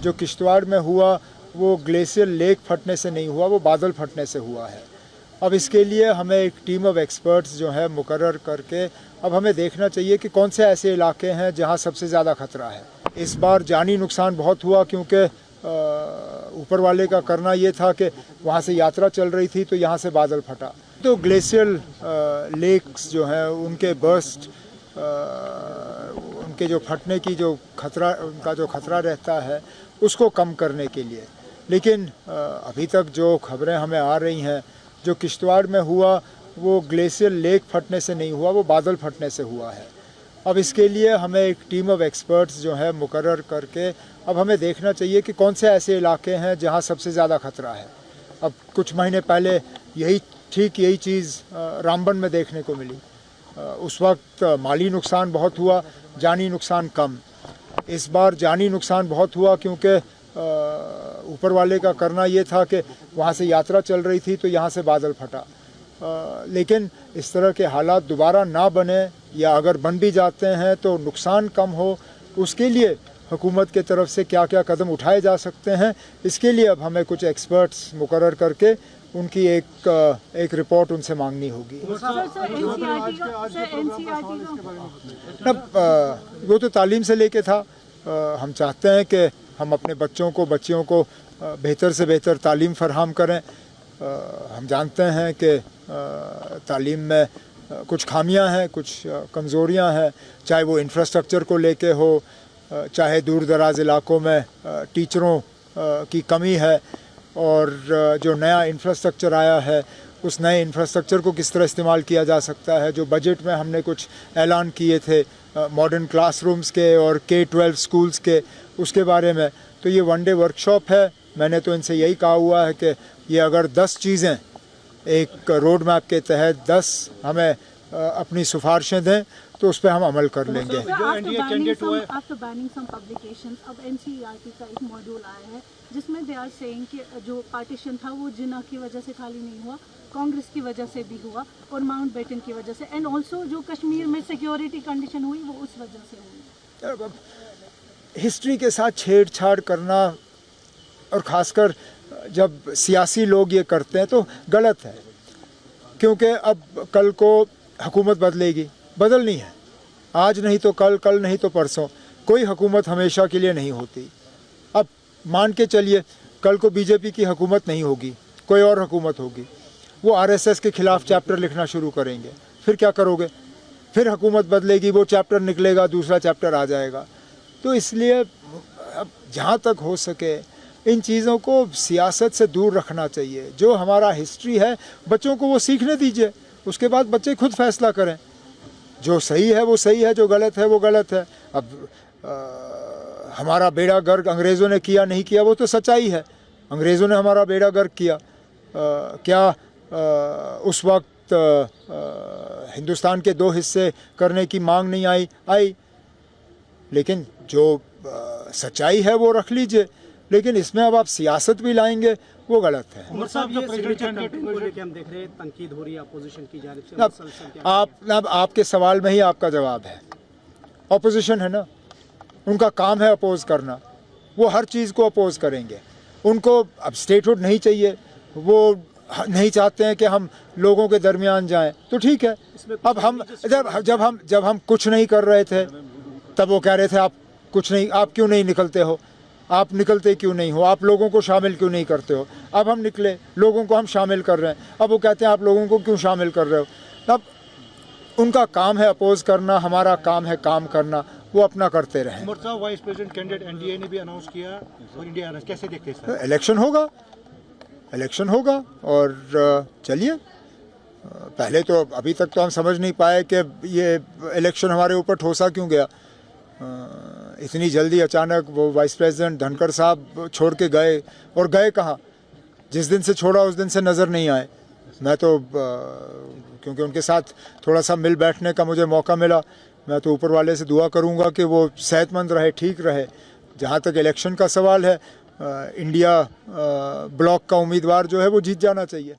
जो किश्तवाड़ में हुआ वो ग्लेशियर लेक फटने से नहीं हुआ, वो बादल फटने से हुआ है। अब इसके लिए हमें एक टीम ऑफ एक्सपर्ट्स जो है मुकर्रर करके अब हमें देखना चाहिए कि कौन से ऐसे इलाके हैं जहां सबसे ज़्यादा खतरा है। इस बार जानी नुकसान बहुत हुआ क्योंकि ऊपर वाले का करना ये था कि वहाँ से यात्रा चल रही थी तो यहाँ से बादल फटा। तो ग्लेशियल लेक्स जो हैं उनके बर्स्ट, उनके जो फटने की जो खतरा, उनका जो खतरा रहता है उसको कम करने के लिए। लेकिन अभी तक जो खबरें हमें आ रही हैं, जो किश्तवाड़ में हुआ वो ग्लेशियर लेक फटने से नहीं हुआ, वो बादल फटने से हुआ है। अब इसके लिए हमें एक टीम ऑफ एक्सपर्ट्स जो है मुकर्रर करके अब हमें देखना चाहिए कि कौन से ऐसे इलाके हैं जहां सबसे ज़्यादा खतरा है। अब कुछ महीने पहले यही चीज़ रामबन में देखने को मिली। उस वक्त माली नुकसान बहुत हुआ, जानी नुकसान कम। इस बार जानी नुकसान बहुत हुआ क्योंकि ऊपर वाले का करना ये था कि वहाँ से यात्रा चल रही थी तो यहाँ से बादल फटा। लेकिन इस तरह के हालात दोबारा ना बने, या अगर बन भी जाते हैं तो नुकसान कम हो, उसके लिए हुकूमत के तरफ से क्या क्या कदम उठाए जा सकते हैं, इसके लिए अब हमें कुछ एक्सपर्ट्स मुकर्रर करके उनकी एक रिपोर्ट उनसे मांगनी होगी। वो तो तालीम से लेके था। हम चाहते हैं कि हम अपने बच्चियों को बेहतर से बेहतर तालीम फराहम करें। हम जानते हैं कि तालीम में कुछ खामियां हैं, कुछ कमज़ोरियां हैं, चाहे वो इंफ्रास्ट्रक्चर को लेके हो, चाहे दूर दराज इलाकों में टीचरों की कमी है, और जो नया इंफ्रास्ट्रक्चर आया है उस नए इंफ्रास्ट्रक्चर को किस तरह इस्तेमाल किया जा सकता है। जो बजट में हमने कुछ ऐलान किए थे मॉडर्न क्लासरूम्स के और K-12 स्कूल्स के, उसके बारे में। तो ये वन डे वर्कशॉप है। मैंने तो इनसे यही कहा हुआ है कि ये अगर 10 चीज़ें एक रोड मैप के तहत 10 हमें अपनी सिफारिशें दें तो उस पर हम अमल कर लेंगे। आफ्टर बैनिंग सम पब्लिकेशंस, अब NCERT का एक मॉड्यूल आया है जिसमें दे आर सेइंग कि जो पार्टीशन था वो जिन्ना की वजह से खाली नहीं हुआ, कांग्रेस की वजह से भी हुआ और माउंटबेटन की वजह से, एंड ऑल्सो जो कश्मीर में सिक्योरिटी कंडीशन हुई वो उस वजह से हुई। हिस्ट्री के साथ छेड़छाड़ करना, और ख़ासकर जब सियासी लोग ये करते हैं तो गलत है, क्योंकि अब कल को हुकूमत बदलनी है। आज नहीं तो कल, कल नहीं तो परसों। कोई हुकूमत हमेशा के लिए नहीं होती। अब मान के चलिए कल को बीजेपी की हुकूमत नहीं होगी, कोई और हुकूमत होगी, वो RSS के ख़िलाफ़ चैप्टर लिखना शुरू करेंगे। फिर क्या करोगे? फिर हुकूमत बदलेगी, वो चैप्टर निकलेगा, दूसरा चैप्टर आ जाएगा। तो इसलिए अब जहाँ तक हो सके इन चीज़ों को सियासत से दूर रखना चाहिए। जो हमारा हिस्ट्री है बच्चों को वो सीखने दीजिए, उसके बाद बच्चे खुद फैसला करें। जो सही है वो सही है, जो गलत है वो गलत है। अब हमारा बेड़ा गर्क अंग्रेज़ों ने किया नहीं किया वो तो सच्चाई है। अंग्रेज़ों ने हमारा बेड़ा गर्क किया। क्या उस वक्त हिंदुस्तान के 2 हिस्से करने की मांग नहीं आई, लेकिन जो सच्चाई है वो रख लीजिए। लेकिन इसमें अब आप सियासत भी लाएंगे, वो गलत है। उमर साहब, जो प्रेसिडेंट को लेकर हम देख रहे हैं तनकीद हो रही है अपोजिशन की जानिब से। अब आपके सवाल में ही आपका जवाब है। अपोजिशन है ना, उनका काम है अपोज करना, वो हर चीज़ को अपोज करेंगे। उनको अब स्टेटहुड नहीं चाहिए, वो नहीं चाहते हैं कि हम लोगों के दरमियान जाएं, तो ठीक है। अब हम जब हम कुछ नहीं कर रहे थे तब वो कह रहे थे आप कुछ नहीं, आप क्यों नहीं निकलते हो, आप निकलते क्यों नहीं हो, आप लोगों को शामिल क्यों नहीं करते हो। अब हम निकले, लोगों को हम शामिल कर रहे हैं। अब वो कहते हैं आप लोगों को क्यों शामिल कर रहे हो। अब उनका काम है अपोज करना, हमारा काम है काम करना, वो अपना करते रहें। वाइस प्रेसिडेंट कैंडिडेट NDA ने भी अनाउंस किया और इंडिया कैसे देखते हैं सर? इलेक्शन होगा और चलिए, पहले तो अभी तक तो हम समझ नहीं पाए कि ये इलेक्शन हमारे ऊपर ठोसा क्यों गया। इतनी जल्दी अचानक वो वाइस प्रेसिडेंट धनखड़ साहब छोड़ के गए, और गए कहाँ? जिस दिन से छोड़ा उस दिन से नज़र नहीं आए। मैं तो क्योंकि उनके साथ थोड़ा सा मिल बैठने का मुझे मौका मिला, मैं तो ऊपर वाले से दुआ करूंगा कि वो सेहतमंद रहे, ठीक रहे। जहाँ तक इलेक्शन का सवाल है, इंडिया ब्लॉक का उम्मीदवार जो है वो जीत जाना चाहिए।